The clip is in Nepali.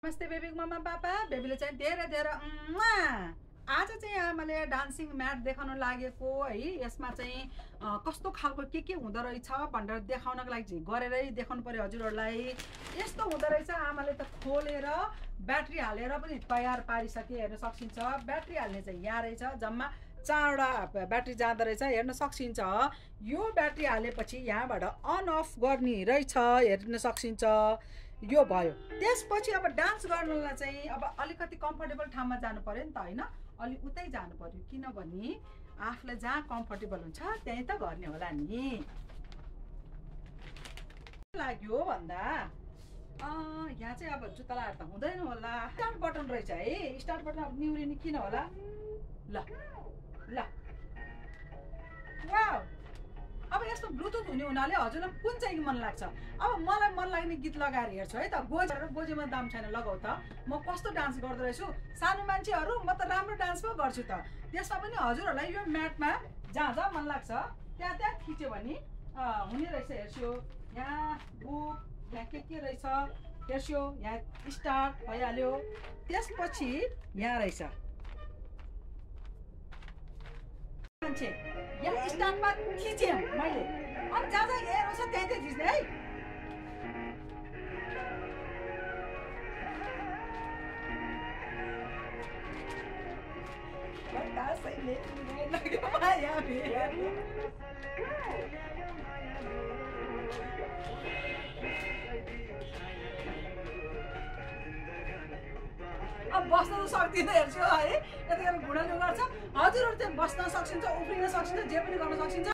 नमस्ते बेबी मम्मा पापा बेबीले चाहिँ धेरै धेरै आज चाहिँ आमाले डान्सिङ म्याट देखाउन लागेको है। यसमा चाहिँ कस्तो खालको के हुँदो रहेछ भनेर देखाउनको लागि चाहिँ गरेरै देखाउनु पर्यो हजुरहरूलाई। यस्तो हुँदो रहेछ। आमाले त खोलेर ब्याट्री हालेर पनि तयार पारिसके। हेर्न सकिन्छ ब्याट्री हाल्ने चाहिँ यहाँ रहेछ। जम्मा 4वटा ब्याट्री जाँदो रहेछ हेर्न सकिन्छ। यो ब्याट्री हालेपछि यहाँबाट अन अफ गर्ने रहेछ हेर्न सकिन्छ। यो भयो। त्यसपछि अब डान्स गर्नलाई चाहिँ अब अलिकति कम्फर्टेबल ठाउँमा जानु पर्यो नि त हैन। अलि उतै जानु पर्यो किनभने आफूलाई जहाँ कम्फर्टेबल हुन्छ त्यही त गर्ने होला नि। लाग्यो भन्दा यहाँ चाहिँ अब जुत्ता लगाएर त हुँदैन होला। स्टार्ट बटन रहेछ है। स्टार्ट बटन अब निउरिने किन होला। ल ल वाउ। अब यस्तो ब्लुटुथ हुने हुनाले हजुरलाई कुन चाहिँ मन लाग्छ। अब मलाई मन लाग्ने गीत लगाएर हेर्छु है त। गोजीमा दाम छैन लगाउ त। म कस्तो डान्स गर्दो रहेछु। सानो मान्छेहरू म त राम्रो डान्स पो गर्छु त। त्यसमा पनि हजुरहरूलाई यो म्याटमा जहाँ जहाँ मन लाग्छ त्यहाँ त्यहाँ खिच्यो भने हुने रहेछ। हेर्छु यहाँ बुक यहाँ के रहेछ हेर्छु। यहाँ स्टार्ट भइहाल्यो। त्यसपछि यहाँ रहेछ मान्छे यहाँ स्टार्टमा खिचेँ मैले। अब जहाँ जहाँ हेर्नु छ त्यही त्यही खिच्ने है। अब बस्न त सक्दिनँ हेर्छु है। यतिखेर घुँडा गर्छ। हजुरहरू चाहिँ बस्न सकिन्छ उफ्रिन सकिन्छ जे पनि गर्न सकिन्छ।